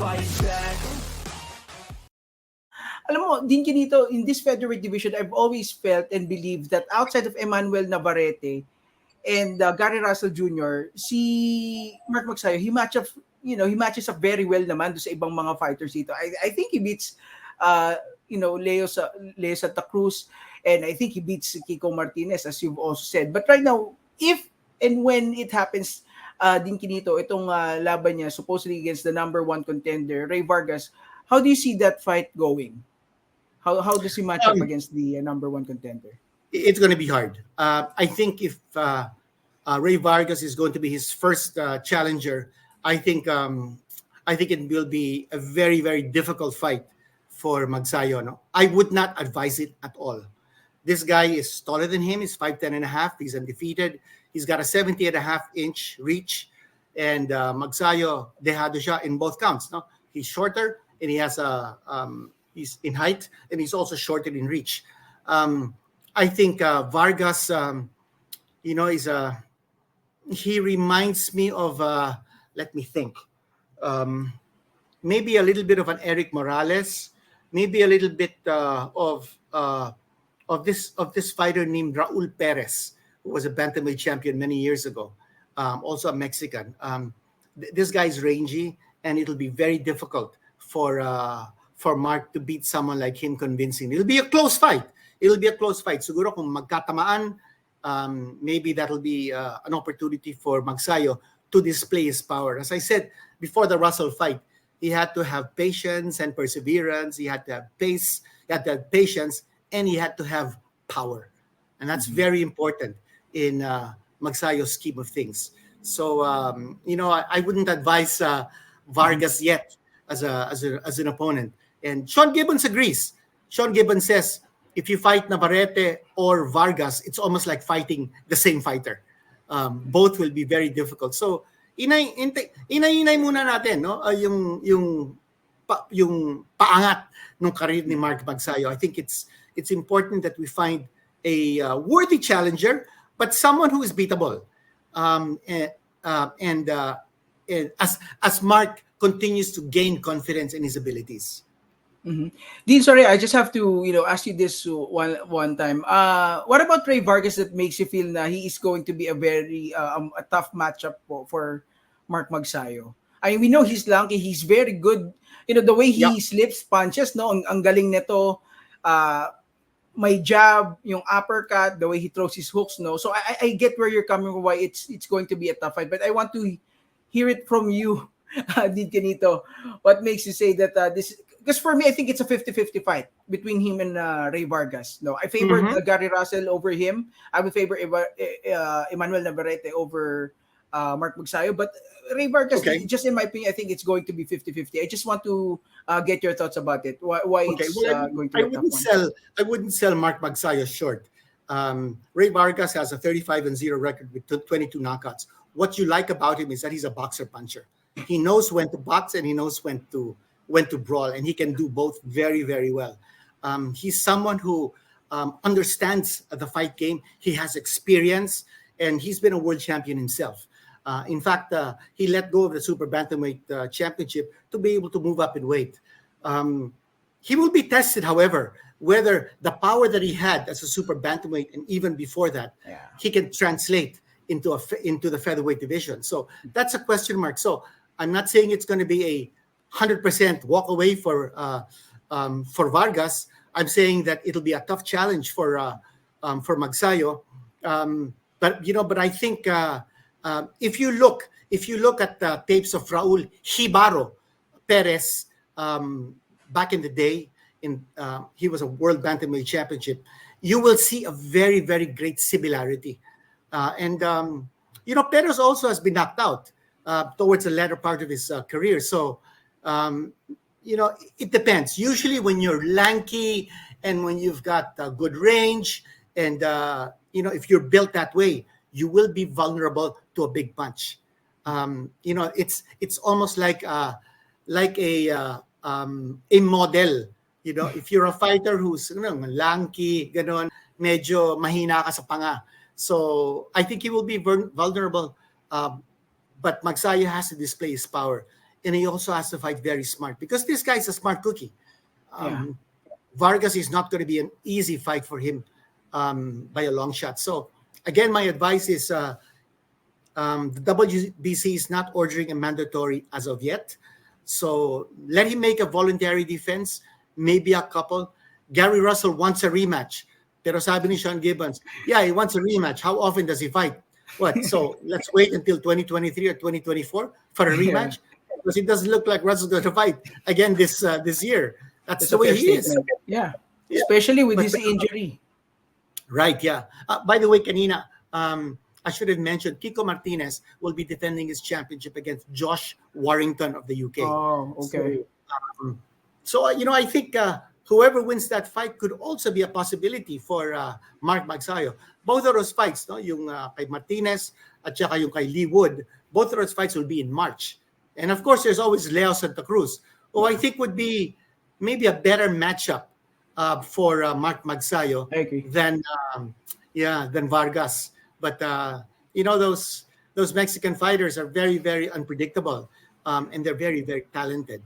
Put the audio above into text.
fight back. Alam mo, din Quinito, in this featherweight division, I've always felt and believed that outside of Emmanuel Navarrete and Gary Russell Jr., si Mark Magsayo, he matches up very well naman do sa ibang mga fighters dito. I think he beats Leo Santa Cruz, and I think he beats Kiko Martinez, as you've also said. But right now, if and when it happens, din Quinito, itong laban niya supposedly against the number one contender, Rey Vargas, how do you see that fight going? How does he match up against the number one contender? It's going to be hard. I think if Rey Vargas is going to be his first challenger, I think it will be a very, very difficult fight for Magsayo. No? I would not advise it at all. This guy is taller than him. He's 5'10" and a half. He's undefeated. He's got a 70.5-inch reach. And Magsayo, dehado siya in both counts. No? He's shorter, and he has he's in height, and he's also shorter in reach. I think Vargas, he reminds me of, let me think, maybe a little bit of an Eric Morales, maybe a little bit of this fighter named Raul Perez, who was a bantamweight champion many years ago, also a Mexican. This guy's rangy, and it'll be very difficult for Mark to beat someone like him convincingly. It'll be a close fight. Siguro kung magkatamaan, maybe that'll be an opportunity for Magsayo to display his power. As I said before the Russell fight, he had to have patience and perseverance. He had to have pace. He had to have patience, and he had to have power. And that's very important in Magsayo's scheme of things. So, I wouldn't advise Vargas yet as an opponent. And Sean Gibbons agrees. Sean Gibbons says, if you fight Navarrete or Vargas, it's almost like fighting the same fighter. Both will be very difficult. So, inay muna natin, no? Yung paangat ng career ni Mark Magsayo. I think it's important that we find a worthy challenger, but someone who is beatable. As Mark continues to gain confidence in his abilities. Mm-hmm. Dean, sorry, I just have to ask you this one time. What about Rey Vargas that makes you feel that he is going to be a very a tough matchup for Mark Magsayo? I mean, we know he's lanky, he's very good. The way he slips punches, no, ang galing nito. May jab, yung uppercut, the way he throws his hooks, no. So I get where you're coming from, why it's going to be a tough fight, but I want to hear it from you, Dean Quinito. What makes you say that this? Because for me, I think it's a 50-50 fight between him and Rey Vargas. No, I favor Gary Russell over him. I would favor Emmanuel Navarrete over Mark Magsayo. But Rey Vargas, just in my opinion, I think it's going to be 50-50. I just want to get your thoughts about it. Why it's going to be a tough one. I wouldn't sell Mark Magsayo short. Rey Vargas has a 35-0 record with 22 knockouts. What you like about him is that he's a boxer puncher. He knows when to box and he knows when to brawl, and he can do both very, very well. He's someone who understands the fight game. He has experience, and he's been a world champion himself. In fact, he let go of the Super Bantamweight Championship to be able to move up in weight. He will be tested, however, whether the power that he had as a Super Bantamweight and even before that, he can translate into the featherweight division. So that's a question mark. So I'm not saying it's going to be a 100% walk away for Vargas. I'm saying that it'll be a tough challenge for Magsayo. But I think if you look at the tapes of Raul Hibaro Perez back in the day, he was a world bantamweight championship. You will see a very, very great similarity. Perez also has been knocked out towards the latter part of his career. So. It depends. Usually when you're lanky and when you've got good range and, if you're built that way, you will be vulnerable to a big punch. It's almost like a model. If you're a fighter who's lanky, ganon, medyo mahina ka sa panga. So I think he will be vulnerable. But Magsayo has to display his power. and he also has to fight very smart because this guy's a smart cookie. Yeah. Um, Vargas is not going to be an easy fight for him by a long shot. So again, my advice is the WBC is not ordering a mandatory as of yet. So let him make a voluntary defense, maybe a couple. Gary Russell wants a rematch. Pero sabi ni Sean Gibbons, yeah, he wants a rematch. How often does he fight? What? So let's wait until 2023 or 2024 for a Yeah. rematch? Because it doesn't look like Russell's going to fight again this year. That's That's the a way fair he is. statement. Yeah. Yeah. Especially with But his injury. right, yeah. By the way, kanina, I should have mentioned Kiko Martinez will be defending his championship against Josh Warrington of the UK. Oh, okay. So, I think whoever wins that fight could also be a possibility for Mark Magsayo. Both of those fights, no, yung kay Martinez at saka yung kay Lee Wood, both of those fights will be in March. And of course, there's always Leo Santa Cruz, who I Yeah. think would be maybe a better matchup for Mark Magsayo I agree. than than Vargas. But those Mexican fighters are very very unpredictable, and they're very very talented.